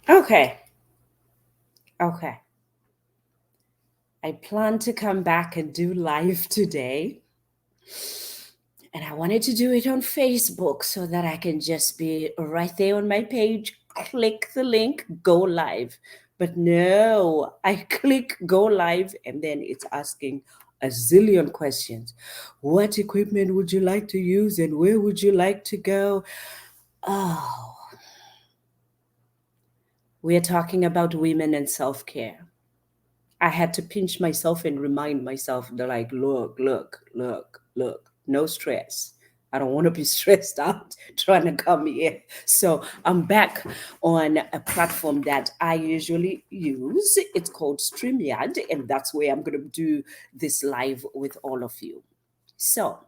Okay. Okay. I plan to come back and do live today. And I wanted to do it on Facebook so that I can just be right there on my page, click the link, go live. But no, I click go live and then it's asking a zillion questions. What equipment would you like to use and where would you like to go? Oh, we're talking about women and self care. I had to pinch myself and remind myself that, like, look, no stress. I don't want to be stressed out trying to come here. So I'm back on a platform that I usually use. It's called StreamYard, and that's where I'm going to do this live with all of you. So,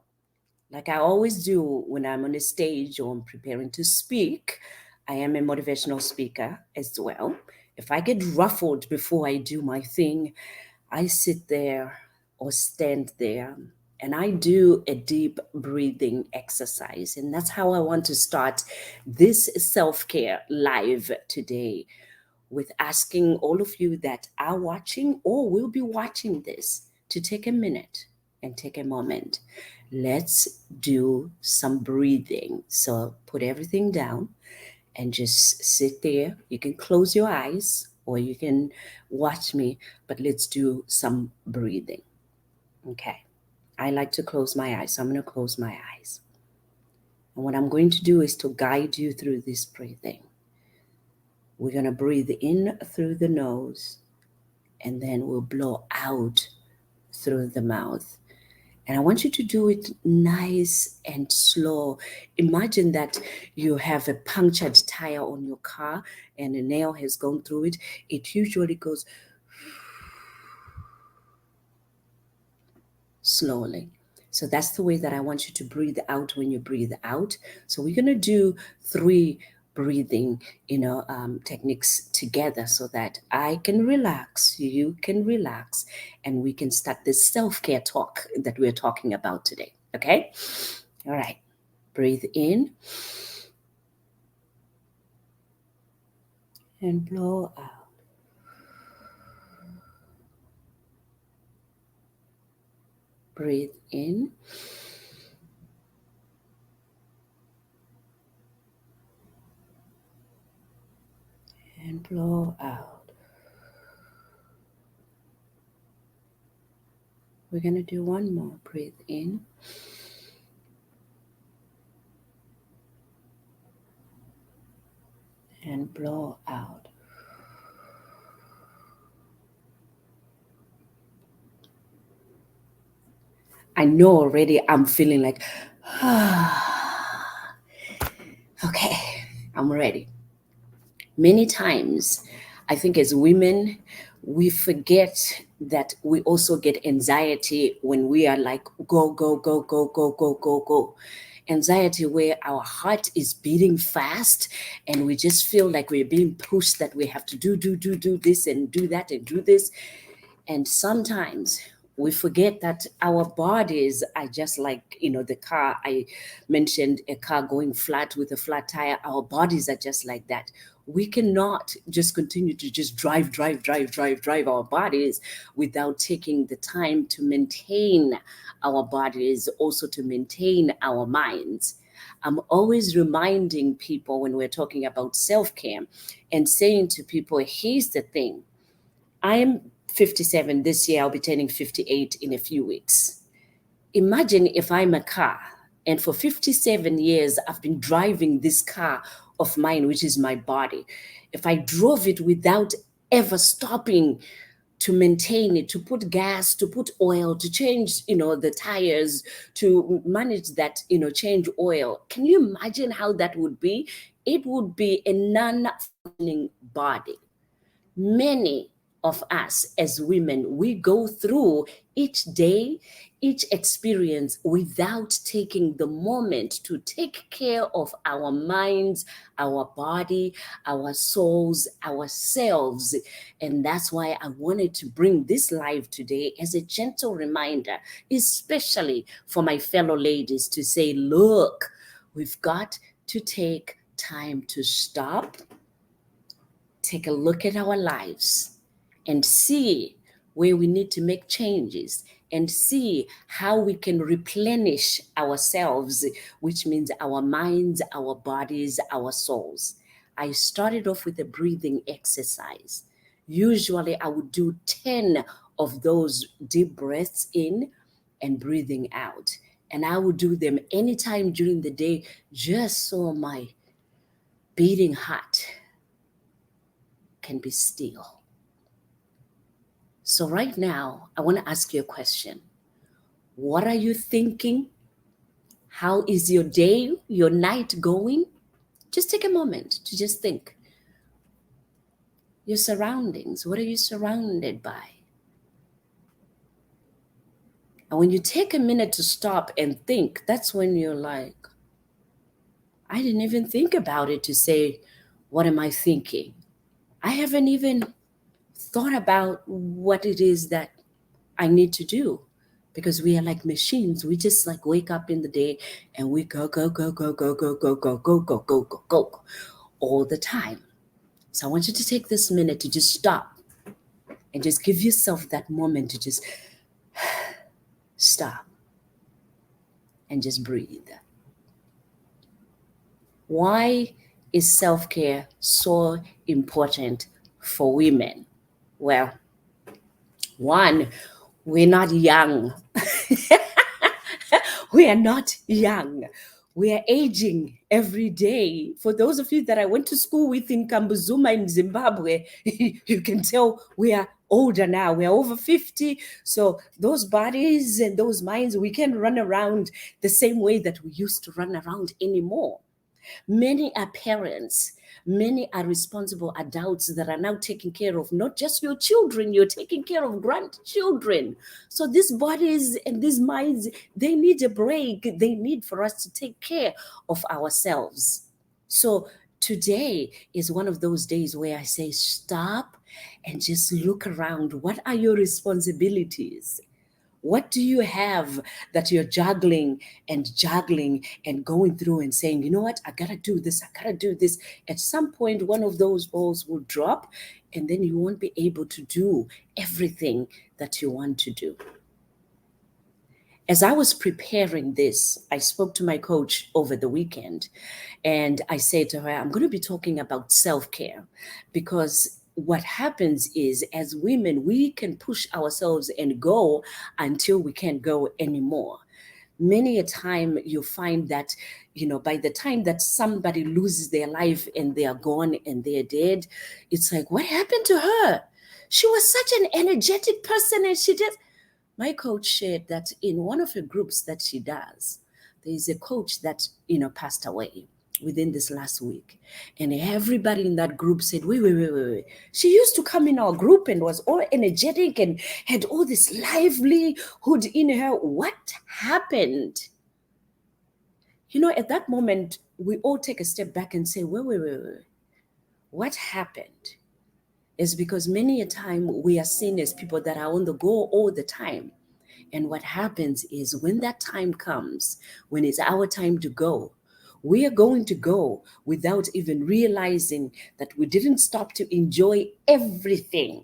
like I always do when I'm on a stage or I'm preparing to speak, I am a motivational speaker as well. If I get ruffled before I do my thing, I sit there or stand there and I do a deep breathing exercise. And that's how I want to start this self care live today, with asking all of you that are watching or will be watching this to take a minute and take a moment. Let's do some breathing. So put everything down and just sit there. You can close your eyes or you can watch me, but let's do some breathing. Okay. I like to close my eyes, so I'm going to close my eyes. And what I'm going to do is to guide you through this breathing. We're going to breathe in through the nose and then we'll blow out through the mouth. And I want you to do it nice and slow. Imagine that you have a punctured tire on your car and a nail has gone through it. It usually goes slowly. So that's the way that I want you to breathe out when you breathe out. So we're going to do three breathing techniques together so that I can relax, you can relax, and we can start this self-care talk that we're talking about today. Okay. All right. Breathe in and blow out. Breathe in and blow out. We're going to do one more. Breathe in and blow out. I know already I'm feeling like, okay, I'm ready. Many times, I think as women, we forget that we also get anxiety when we are like, go, go, go, go, go, go, go, go. Anxiety where our heart is beating fast and we just feel like we're being pushed, that we have to do this and do that and do this. And sometimes we forget that our bodies are just like, the car. I mentioned a car going flat with a flat tire. Our bodies are just like that. We cannot just continue to just drive our bodies without taking the time to maintain our bodies, also to maintain our minds. I'm always reminding people when we're talking about self care and saying to people, here's the thing. I am 57 this year. I'll be turning 58 in a few weeks. Imagine if I'm a car and for 57 years I've been driving this car of mine, which is my body. If I drove it without ever stopping to maintain it, to put gas, to put oil, to change, the tires, to manage that, change oil. Can you imagine how that would be? It would be a non-functioning body. Many of us as women, we go through each day, each experience without taking the moment to take care of our minds, our body, our souls, ourselves. And that's why I wanted to bring this live today as a gentle reminder, especially for my fellow ladies, to say, look, we've got to take time to stop, take a look at our lives and see where we need to make changes and see how we can replenish ourselves, which means our minds, our bodies, our souls. I started off with a breathing exercise. Usually, I would do 10 of those deep breaths in and breathing out. And I would do them anytime during the day just so my beating heart can be still. So, right now, I want to ask you a question. What are you thinking? How is your day, your night going? Just take a moment to just think. Your surroundings, what are you surrounded by? And when you take a minute to stop and think, that's when you're like, I didn't even think about it to say, what am I thinking? I haven't even thought about what it is that I need to do because we are like machines. We just like wake up in the day and we go, go, go, go, go, go, go, go, go, go, go, go, go all the time. So I want you to take this minute to just stop and just give yourself that moment to just stop and just breathe. Why is self-care so important for women? Well, one, we're not young. We are not young. We are aging every day. For those of you that I went to school with in Kambuzuma in Zimbabwe, you can tell we are older now. We are over 50. So those bodies and those minds, we can't run around the same way that we used to run around anymore. Many are parents. Many are responsible adults that are now taking care of not just your children, you're taking care of grandchildren. So these bodies and these minds, they need a break. They need for us to take care of ourselves. So today is one of those days where I say, stop and just look around. What are your responsibilities? What do you have that you're juggling and going through and saying, you know what, I gotta do this, I gotta do this. At some point, one of those balls will drop, and then you won't be able to do everything that you want to do. As I was preparing this, I spoke to my coach over the weekend and I said to her, I'm going to be talking about self care because what happens is as women, we can push ourselves and go until we can't go anymore. Many a time you find that, by the time that somebody loses their life and they are gone and they're dead, it's like, what happened to her? She was such an energetic person and she did. My coach shared that in one of the groups that she does, there is a coach that, passed away within this last week. And everybody in that group said, wait. She used to come in our group and was all energetic and had all this livelihood in her. What happened? At that moment, we all take a step back and say, wait. What happened? Is because many a time we are seen as people that are on the go all the time. And what happens is when that time comes, when it's our time to go, we are going to go without even realizing that we didn't stop to enjoy everything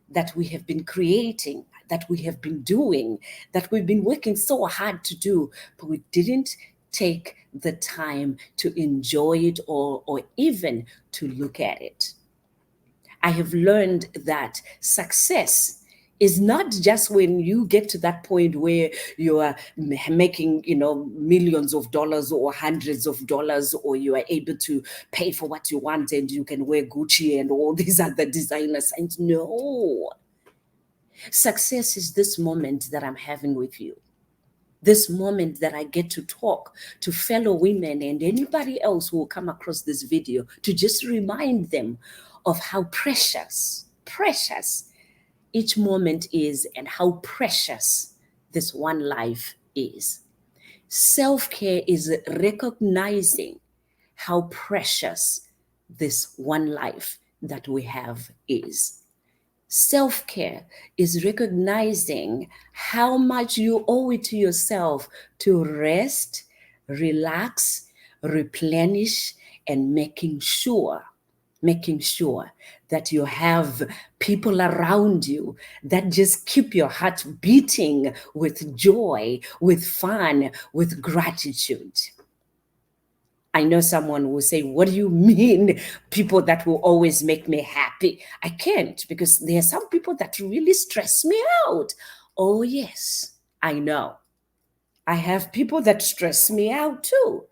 that we have been creating, that we have been doing, that we've been working so hard to do, but we didn't take the time to enjoy it or even to look at it. I have learned that success is not just when you get to that point where you are making, millions of dollars or hundreds of dollars, or you are able to pay for what you want and you can wear Gucci and all these other designer signs. No. Success is this moment that I'm having with you. This moment that I get to talk to fellow women and anybody else who will come across this video to just remind them of how precious each moment is and how precious this one life is. Self-care is recognizing how precious this one life that we have is. Self-care is recognizing how much you owe it to yourself to rest, relax, replenish, and making sure making sure that you have people around you that just keep your heart beating with joy, with fun, with gratitude. I know someone will say, "What do you mean, people that will always make me happy?" I can't, because there are some people that really stress me out. Oh, yes, I know. I have people that stress me out too,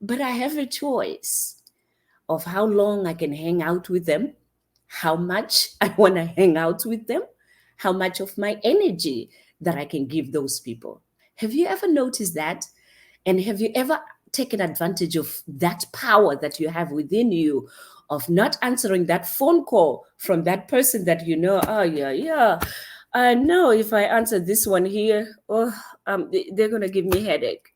but I have a choice of how long I can hang out with them, how much I want to hang out with them, how much of my energy that I can give those people. Have you ever noticed that? And have you ever taken advantage of that power that you have within you of not answering that phone call from that person that you know, oh, yeah, yeah. I know if I answer this one here, oh, they're going to give me headache.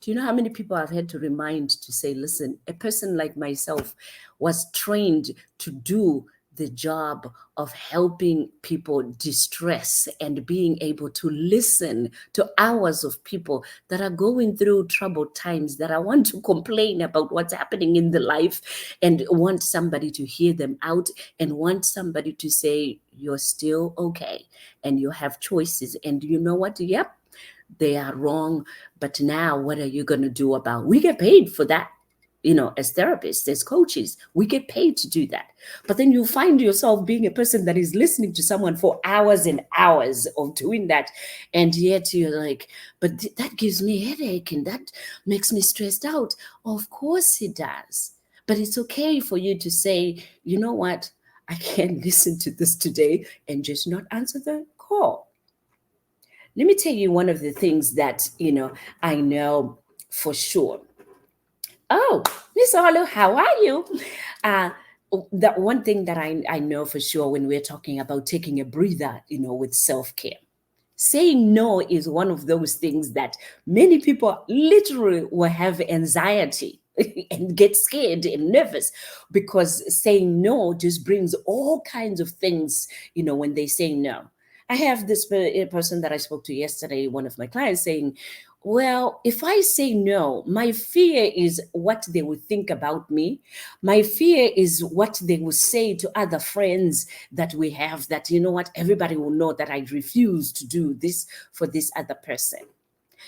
Do you know how many people I've had to remind to say, listen, a person like myself was trained to do the job of helping people distress and being able to listen to hours of people that are going through troubled times, that I want to complain about what's happening in the life and want somebody to hear them out and want somebody to say, you're still okay and you have choices. And you know what? Yep, they are wrong, but now what are you going to do about? We get paid for that. As therapists, as coaches, we get paid to do that. But then you find yourself being a person that is listening to someone for hours and hours of doing that, and yet you're like, but that gives me a headache and that makes me stressed out. Of course it does, but it's okay for you to say, you know what, I can't listen to this today, and just not answer the call. Let me tell you one of the things that, I know for sure. Oh, Miss Olu, how are you? Uh, that one thing that I know for sure when we're talking about taking a breather, with self care. Saying no is one of those things that many people literally will have anxiety and get scared and nervous, because saying no just brings all kinds of things, when they say no. I have this person that I spoke to yesterday, one of my clients, saying, well, if I say no, my fear is what they would think about me. My fear is what they will say to other friends that we have, that, you know what, everybody will know that I refuse to do this for this other person.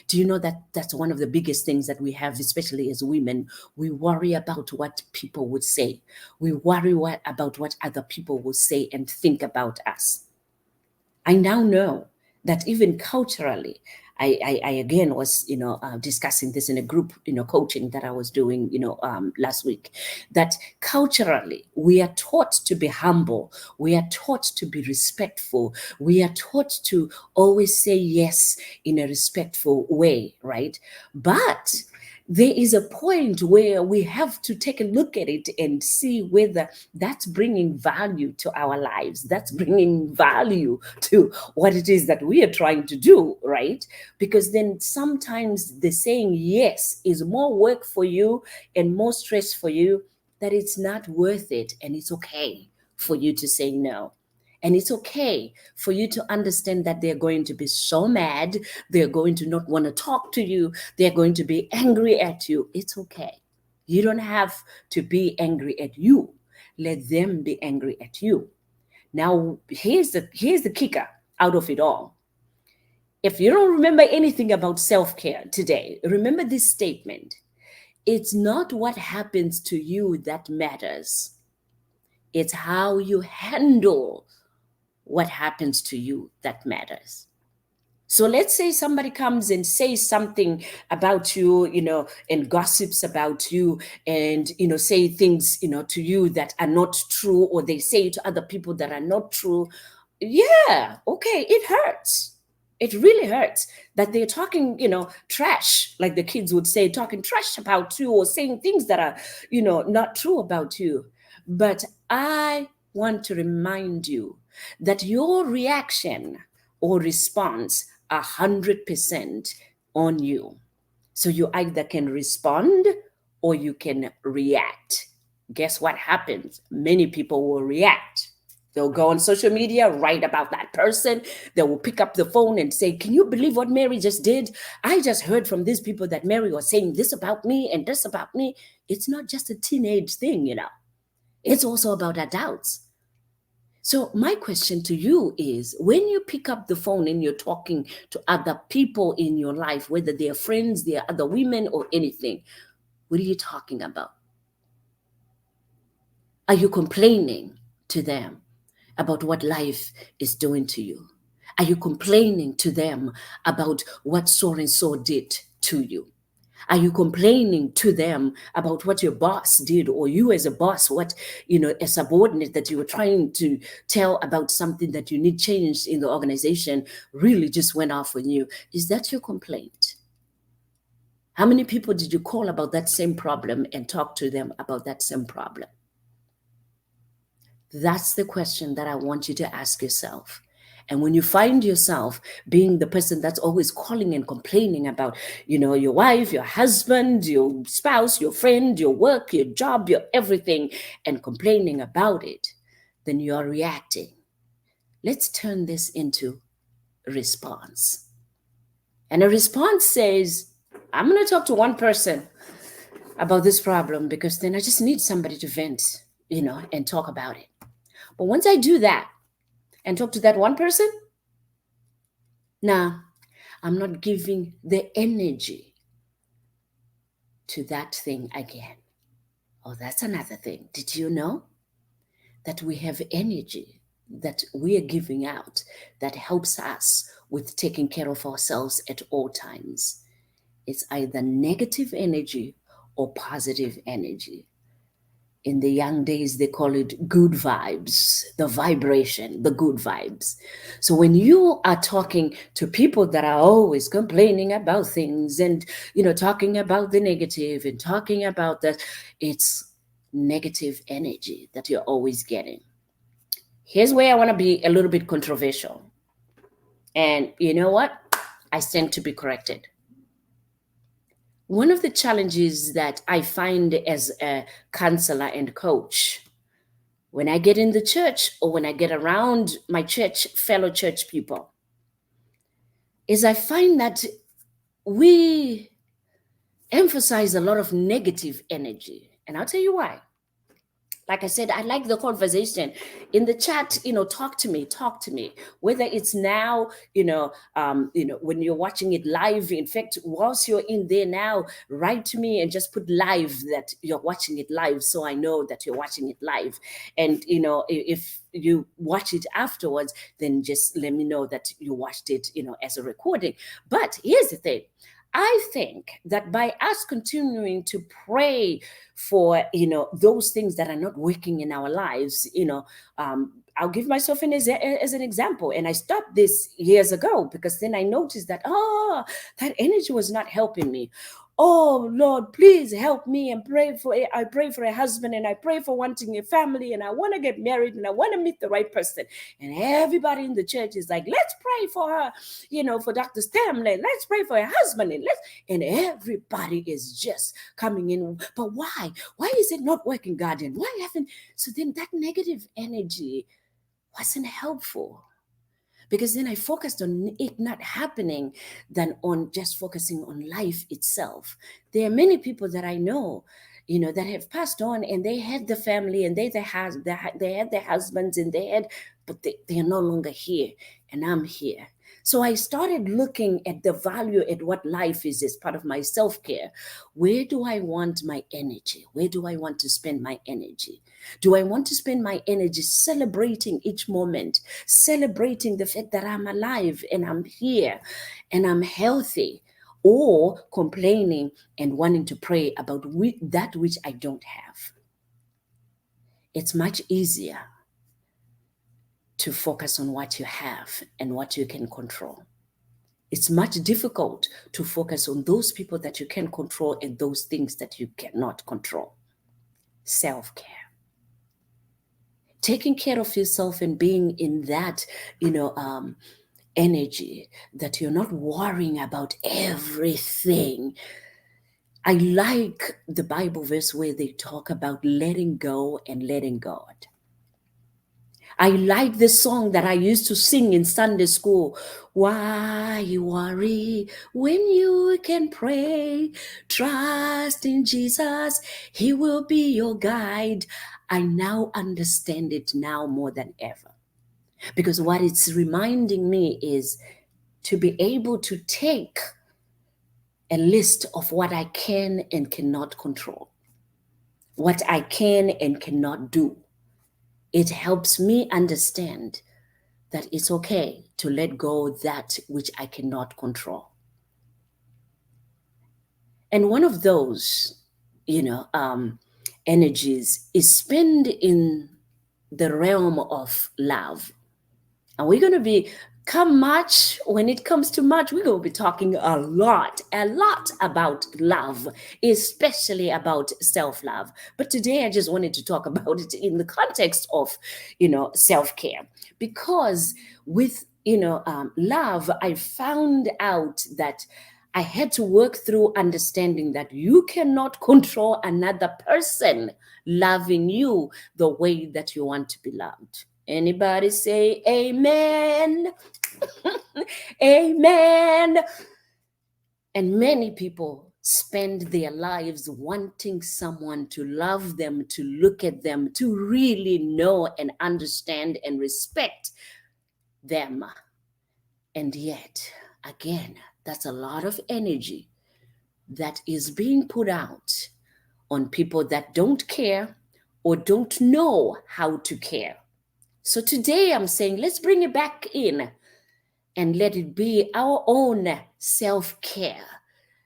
Do you know that that's one of the biggest things that we have, especially as women? We worry about what people would say. We worry about what other people will say and think about us. I now know that even culturally, I again was, discussing this in a group, coaching that I was doing, last week, that culturally we are taught to be humble. We are taught to be respectful. We are taught to always say yes in a respectful way, right? But there is a point where we have to take a look at it and see whether that's bringing value to our lives, that's bringing value to what it is that we are trying to do, right? Because then sometimes the saying yes is more work for you and more stress for you, that it's not worth it, and it's okay for you to say no. And it's okay for you to understand that they're going to be so mad. They're going to not want to talk to you. They're going to be angry at you. It's okay. You don't have to be angry at you. Let them be angry at you. Now, here's the kicker out of it all. If you don't remember anything about self-care today, remember this statement. It's not what happens to you that matters. It's how you handle what happens to you that matters. So let's say somebody comes and says something about you, and gossips about you, and, say things, to you that are not true, or they say to other people that are not true. Yeah, okay, it hurts. It really hurts that they're talking, trash, like the kids would say, talking trash about you, or saying things that are, not true about you. But I want to remind you that your reaction or response 100% on you. So you either can respond or you can react. Guess what happens? Many people will react. They'll go on social media, write about that person. They will pick up the phone and say, can you believe what Mary just did? I just heard from these people that Mary was saying this about me and this about me. It's not just a teenage thing, It's also about adults. So, my question to you is, when you pick up the phone and you're talking to other people in your life, whether they're friends, they're other women, or anything, what are you talking about? Are you complaining to them about what life is doing to you? Are you complaining to them about what so and so did to you? Are you complaining to them about what your boss did, or you as a boss, what, a subordinate that you were trying to tell about something that you need changed in the organization really just went off on you? Is that your complaint? How many people did you call about that same problem and talk to them about that same problem? That's the question that I want you to ask yourself. And when you find yourself being the person that's always calling and complaining about, your wife, your husband, your spouse, your friend, your work, your job, your everything, and complaining about it, then you are reacting. Let's turn this into a response. And a response says, I'm going to talk to one person about this problem because then I just need somebody to vent, and talk about it. But once I do that and talk to that one person, now I'm not giving the energy to that thing again. Oh, that's another thing. Did you know that we have energy that we are giving out that helps us with taking care of ourselves at all times? It's either negative energy or positive energy. In the young days, they call it good vibes, the vibration, the good vibes. So when you are talking to people that are always complaining about things and, talking about the negative and talking about that, it's negative energy that you're always getting. Here's where I want to be a little bit controversial. And you know what? I stand to be corrected. One of the challenges that I find as a counselor and coach, when I get in the church or when I get around my church, fellow church people, is I find that we emphasize a lot of negative energy. And I'll tell you why. Like I said, I like the conversation in the chat. Talk to me. Whether it's now, when you're watching it live. In fact, whilst you're in there now, write to me and just put live that you're watching it live, so I know that you're watching it live. And if you watch it afterwards, then just let me know that you watched it, as a recording. But here's the thing. I think that by us continuing to pray for those things that are not working in our lives, I'll give myself as an example. And I stopped this years ago because then I noticed that that energy was not helping me. Oh Lord, please help me and I pray for a husband and I pray for wanting a family and I want to get married and I want to meet the right person. And everybody in the church is like, let's pray for her, for Dr. Stem. Let's pray for her husband. And everybody is just coming in. But why? Why is it not working, God? And why haven't? So then that negative energy wasn't helpful. Because then I focused on it not happening than on just focusing on life itself. There are many people that I know, that have passed on and they had the family and they had their husbands and but they are no longer here and I'm here. So I started looking at the value at what life is as part of my self-care. Where do I want my energy? Where do I want to spend my energy? Do I want to spend my energy celebrating each moment, celebrating the fact that I'm alive and I'm here and I'm healthy, or complaining and wanting to pray about that which I don't have? It's much easier to focus on what you have and what you can control. It's much difficult to focus on those people that you can control and those things that you cannot control. Self-care. Taking care of yourself and being in that, energy that you're not worrying about everything. I like the Bible verse where they talk about letting go and letting God. I like the song that I used to sing in Sunday school. Why you worry when you can pray? Trust in Jesus, He will be your guide. I now understand it now more than ever. Because what it's reminding me is to be able to take a list of what I can and cannot control, what I can and cannot do. It helps me understand that it's okay to let go that which I cannot control. And one of those, you know, energies is spent in the realm of love. And we're going to be, come March, when it comes to March, we're going to be talking a lot about love, especially about self love. But today I just wanted to talk about it in the context of, self care. Because with, love, I found out that I had to work through understanding that you cannot control another person loving you the way that you want to be loved. Anybody say amen? Amen. And many people spend their lives wanting someone to love them, to look at them, to really know and understand and respect them. And yet, again, that's a lot of energy that is being put out on people that don't care or don't know how to care. So today I'm saying, let's bring it back in and let it be our own self care.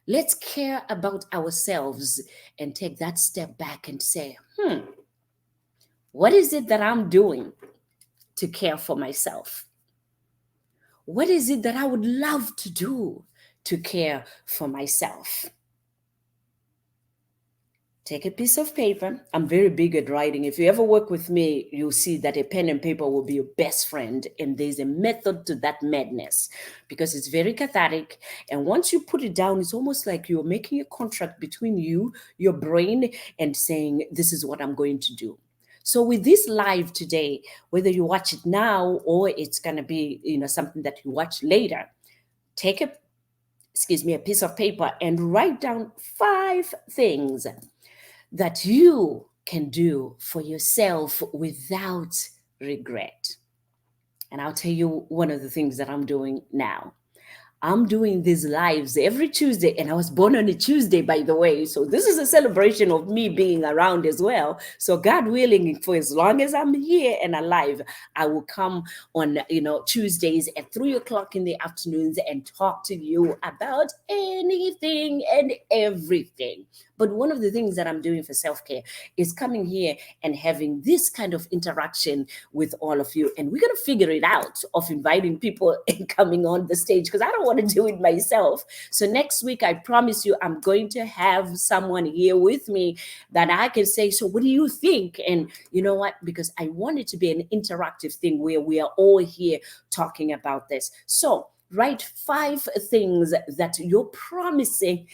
Let's care about ourselves and take that step back and say, what is it that I'm doing to care for myself? What is it that I would love to do to care for myself? Take a piece of paper. I'm very big at writing. If you ever work with me, you'll see that a pen and paper will be your best friend. And there's a method to that madness because it's very cathartic. And once you put it down, it's almost like you're making a contract between you, your brain, and saying, this is what I'm going to do. So with this live today, whether you watch it now or it's going to be, something that you watch later, take a piece of paper and write down 5 things that you can do for yourself without regret. And I'll tell you one of the things that I'm doing now. I'm doing these lives every Tuesday, and I was born on a Tuesday, by the way. So this is a celebration of me being around as well. So God willing, for as long as I'm here and alive, I will come on, Tuesdays at 3:00 in the afternoons and talk to you about anything and everything. But one of the things that I'm doing for self-care is coming here and having this kind of interaction with all of you. And we're going to figure it out of inviting people and coming on the stage because I don't want to do it myself. So next week, I promise you, I'm going to have someone here with me that I can say, so what do you think? And you know what? Because I want it to be an interactive thing where we are all here talking about this. So write 5 things that you're promising.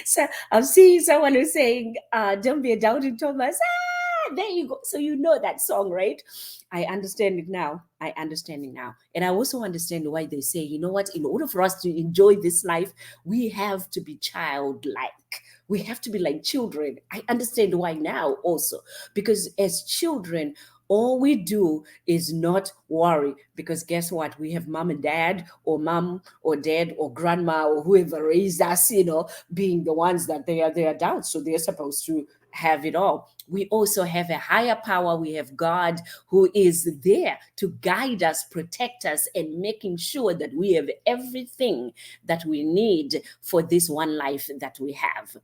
So I'm seeing someone who's saying, don't be a doubting Thomas. There you go. So you know that song, right? I understand it now. I understand it now. And I also understand why they say, you know what, in order for us to enjoy this life, we have to be childlike. We have to be like children. I understand why now also, because as children, all we do is not worry because guess what? We have mom and dad or mom or dad or grandma or whoever raised us, being the ones that they are the adults. So they're supposed to have it all. We also have a higher power. We have God who is there to guide us, protect us, and making sure that we have everything that we need for this one life that we have.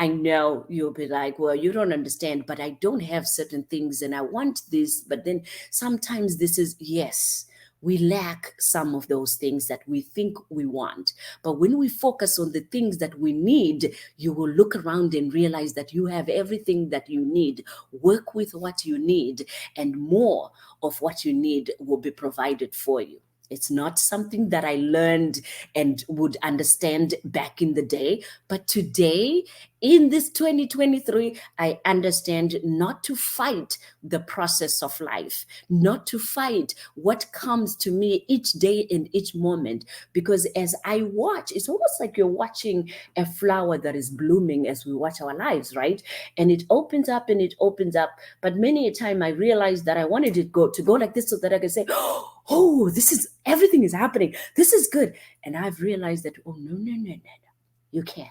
I know you'll be like, well, you don't understand, but I don't have certain things and I want this. But then sometimes this is, yes, we lack some of those things that we think we want. But when we focus on the things that we need, you will look around and realize that you have everything that you need. Work with what you need, and more of what you need will be provided for you. It's not something that I learned and would understand back in the day. But today, in this 2023, I understand not to fight the process of life, not to fight what comes to me each day and each moment. Because as I watch, it's almost like you're watching a flower that is blooming as we watch our lives, right? And it opens up and it opens up. But many a time I realized that I wanted it to go like this so that I could say, oh, this is everything is happening. This is good. And I've realized that, oh, no, no, no, no, no. You can't.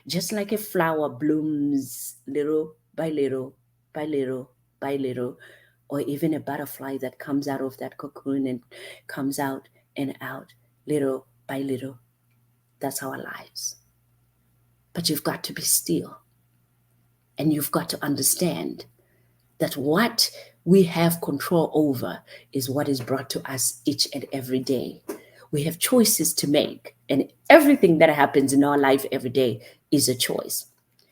Just like a flower blooms little by little by little by little, or even a butterfly that comes out of that cocoon and comes out and out little by little. That's our lives. But you've got to be still and you've got to understand that what we have control over is what is brought to us each and every day. We have choices to make, and everything that happens in our life every day is a choice.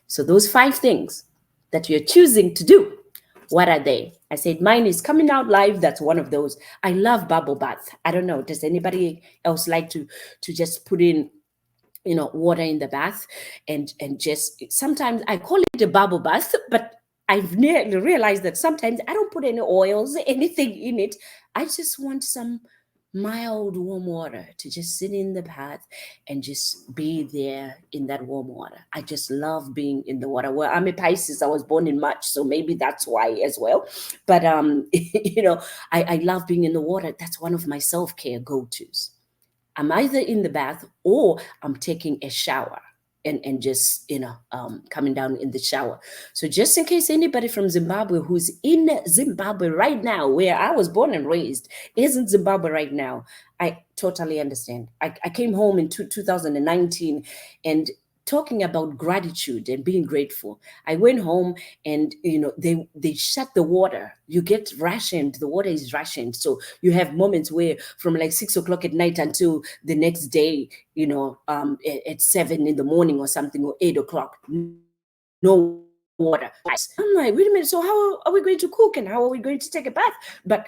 So, those 5 things that you're choosing to do, what are they? I said mine is coming out live. That's one of those. I love bubble bath. I don't know. Does anybody else like to just put in water in the bath and just sometimes I call it a bubble bath, but I've nearly realized that sometimes I don't put any oils, anything in it. I just want some mild warm water to just sit in the bath and just be there in that warm water. I just love being in the water. Well, I'm a Pisces. I was born in March, so maybe that's why as well. But I love being in the water. That's one of my self-care go-tos. I'm either in the bath or I'm taking a shower and just, coming down in the shower. So just in case anybody from Zimbabwe who's in Zimbabwe right now, where I was born and raised, is in Zimbabwe right now, I totally understand. I came home in 2019 and talking about gratitude and being grateful. I went home and they shut the water. You get rationed. The water is rationed. So you have moments where from like 6 o'clock at night until the next day, at 7 in the morning or something, or 8 o'clock, no water. I'm like, wait a minute. So how are we going to cook and how are we going to take a bath? But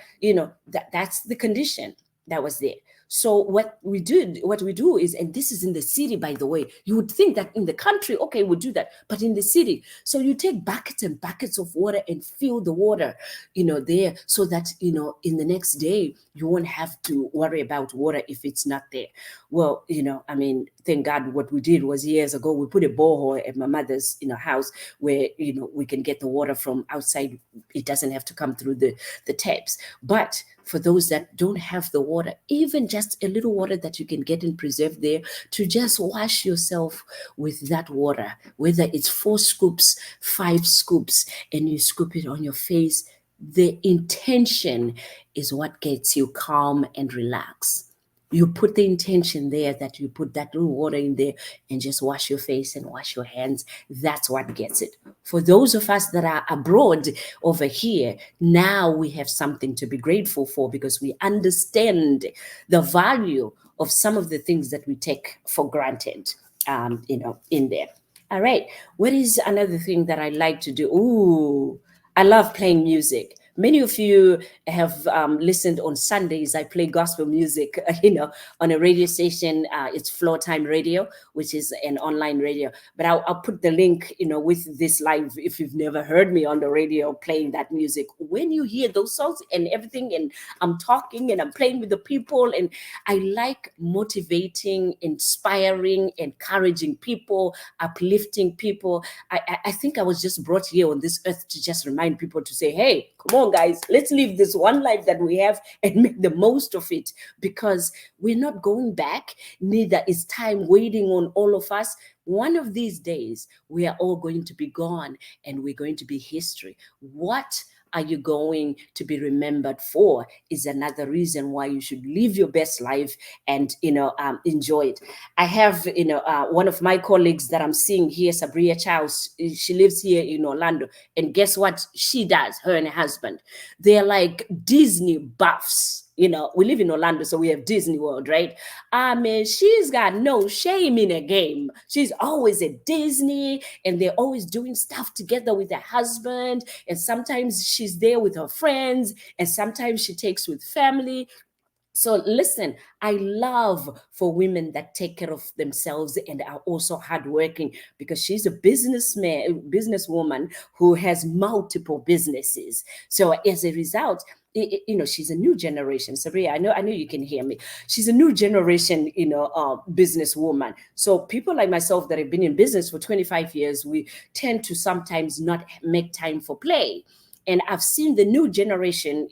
that's the condition that was there. So what we do is, and this is in the city, by the way, you would think that in the country, okay, we'll do that, but in the city, so you take buckets and buckets of water and fill the water, there, so that, in the next day, you won't have to worry about water if it's not there. Well, I mean, thank God what we did was years ago, we put a borehole at my mother's, house where, we can get the water from outside. It doesn't have to come through the taps. But for those that don't have the water, even just a little water that you can get and preserve there, to just wash yourself with that water, whether it's 4 scoops, 5 scoops, and you scoop it on your face, the intention is what gets you calm and relaxed. You put the intention there that you put that little water in there and just wash your face and wash your hands. That's what gets it. For those of us that are abroad over here, now we have something to be grateful for because we understand the value of some of the things that we take for granted, in there. All right. What is another thing that I like to do? Ooh, I love playing music. Many of you have listened on Sundays. I play gospel music, on a radio station. It's Floor Time Radio, which is an online radio. But I'll put the link, with this live if you've never heard me on the radio playing that music. When you hear those songs and everything, and I'm talking and I'm playing with the people, and I like motivating, inspiring, encouraging people, uplifting people. I think I was just brought here on this earth to just remind people to say, hey, come on, guys, let's live this one life that we have and make the most of it, because we're not going back. Neither is time waiting on all of us. One of these days, we are all going to be gone and we're going to be history. What are you going to be remembered for is another reason why you should live your best life and enjoy it. I have one of my colleagues that I'm seeing here, Sabria Charles. She lives here in Orlando, and guess what she does? Her and her husband, they're like Disney buffs. We live in Orlando, so we have Disney World, right? I mean, she's got no shame in a game. She's always at Disney, and they're always doing stuff together with her husband. And sometimes she's there with her friends, and sometimes she takes with family. So listen, I love for women that take care of themselves and are also hardworking, because she's a businesswoman who has multiple businesses. So as a result, she's a new generation. Sabria, I know you can hear me. She's a new generation, businesswoman. So people like myself that have been in business for 25 years, we tend to sometimes not make time for play. And I've seen the new generation,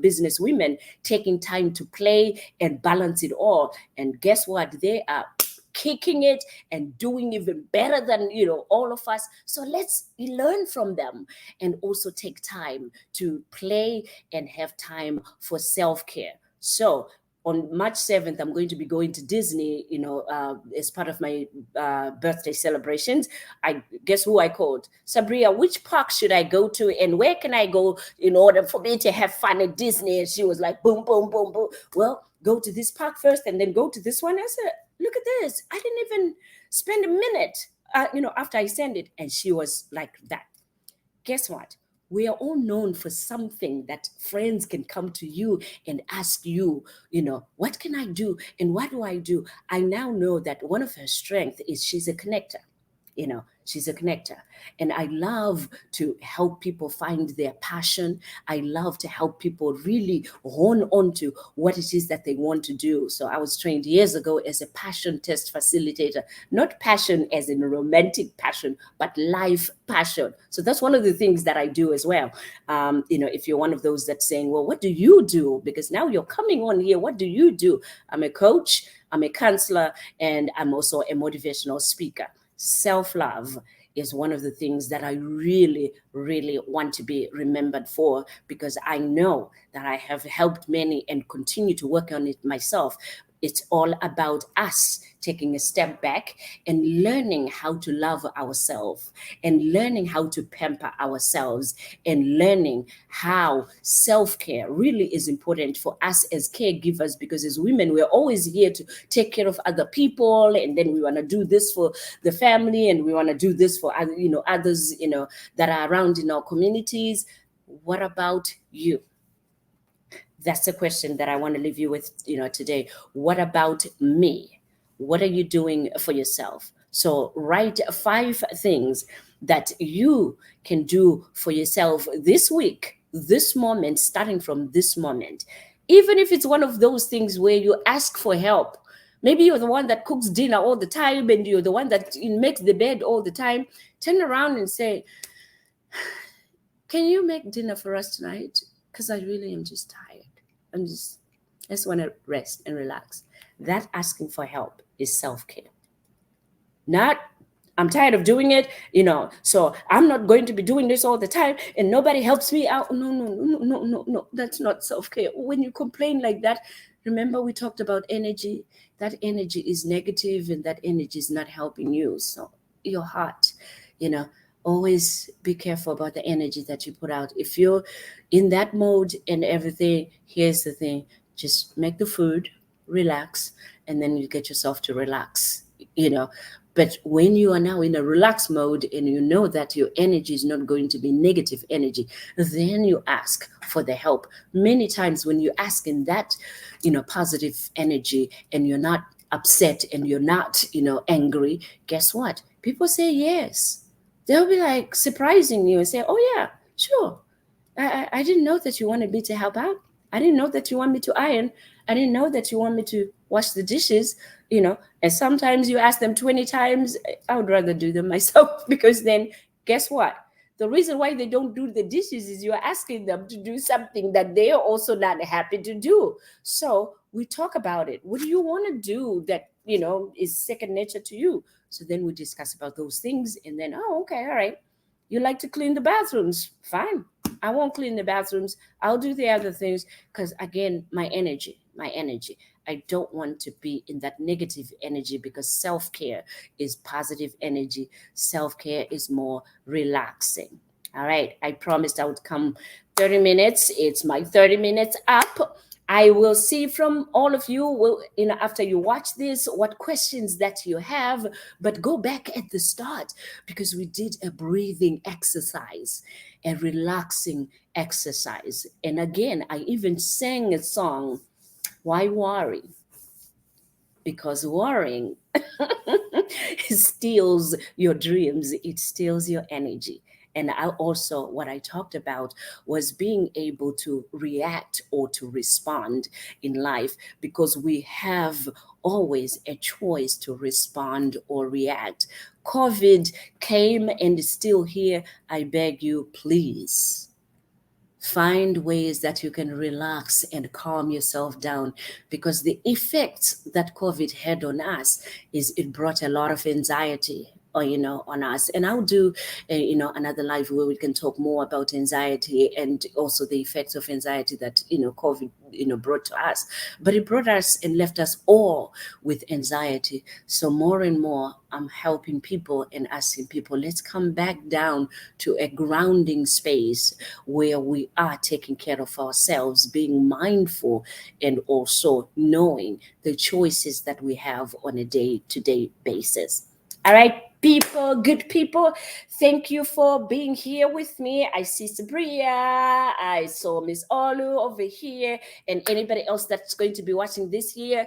business women taking time to play and balance it all. And guess what? They are kicking it and doing even better than all of us. So let's learn from them, and also take time to play and have time for self-care. So on March 7th, I'm going to be going to Disney, as part of my birthday celebrations. I guess who I called? Sabria, which park should I go to and where can I go in order for me to have fun at Disney? And she was like, boom, boom, boom, boom. Well, go to this park first and then go to this one. I said, look at this. I didn't even spend a minute, after I sent it. And she was like that. Guess what? We are all known for something that friends can come to you and ask you, what can I do? And what do I do? I now know that one of her strengths is she's a connector. She's a connector. And I love to help people find their passion. I love to help people really hone on to what it is that they want to do. So I was trained years ago as a passion test facilitator, not passion as in romantic passion, but life passion. So that's one of the things that I do as well. If you're one of those that's saying, well, what do you do? Because now you're coming on here, what do you do? I'm a coach, I'm a counselor, and I'm also a motivational speaker. Self-love is one of the things that I really, really want to be remembered for, because I know that I have helped many and continue to work on it myself. It's all about us taking a step back and learning how to love ourselves, and learning how to pamper ourselves, and learning how self-care really is important for us as caregivers, because as women, we're always here to take care of other people, and then we want to do this for the family, and we want to do this for others that are around in our communities. What about you? That's the question that I want to leave you with, today. What about me? What are you doing for yourself? So write 5 things that you can do for yourself this week, this moment, starting from this moment. Even if it's one of those things where you ask for help. Maybe you're the one that cooks dinner all the time, and you're the one that makes the bed all the time. Turn around and say, can you make dinner for us tonight? Because I really am just tired. I just want to rest and relax. That asking for help is self-care. Not, I'm tired of doing it, so I'm not going to be doing this all the time and nobody helps me out. No, no, no, no, no, no. That's not self-care. When you complain like that, remember we talked about energy. That energy is negative and that energy is not helping you. So your heart, you know, always be careful about the energy that you put out. If you're in that mode and everything, here's the thing: just make the food, relax, and then you get yourself to relax, you know. But when you are now in a relaxed mode and you know that your energy is not going to be negative energy, then you ask for the help. Many times when you ask in that, positive energy, and you're not upset and you're not, angry, guess what? People say yes. They'll be like surprising you and say, oh yeah, sure. I didn't know that you wanted me to help out. I didn't know that you want me to iron. I didn't know that you want me to wash the dishes, And sometimes you ask them 20 times. I would rather do them myself because then guess what? The reason why they don't do the dishes is you're asking them to do something that they are also not happy to do. So we talk about it. What do you want to do that, is second nature to you? So then we discuss about those things and then, oh, okay, all right. You like to clean the bathrooms. Fine. I won't clean the bathrooms. I'll do the other things because, again, my energy. I don't want to be in that negative energy because self care is positive energy. Self care is more relaxing. All right. I promised I would come 30 minutes. It's my 30 minutes up. I will see from all of you, after you watch this, what questions that you have. But go back at the start because we did a breathing exercise, a relaxing exercise. And again, I even sang a song Why worry? Because worrying it steals your dreams, it steals your energy. And I also, what I talked about was being able to react or to respond in life, because we have always a choice to respond or react. COVID came and is still here. I beg you, please find ways that you can relax and calm yourself down, because the effects that COVID had on us is it brought a lot of anxiety, or on us. And I'll do another live where we can talk more about anxiety and also the effects of anxiety that COVID brought to us. But it brought us and left us all with anxiety. So more and more I'm helping people and asking people, let's come back down to a grounding space where we are taking care of ourselves, being mindful, and also knowing the choices that we have on a day-to-day basis. All right, people, good people, thank you for being here with me. I see Sabria, I saw Miss Olu over here, and anybody else that's going to be watching this here.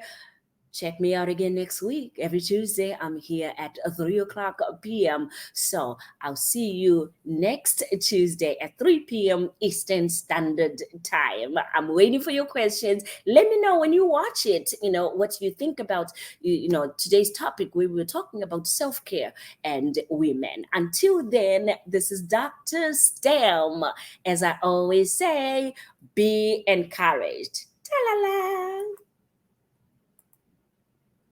Check me out again next week. Every Tuesday, I'm here at 3 o'clock p.m. So I'll see you next Tuesday at 3 p.m. Eastern Standard Time. I'm waiting for your questions. Let me know when you watch it, what you think about, today's topic. We were talking about self-care and women. Until then, this is DrStem. As I always say, be encouraged. Ta-la-la.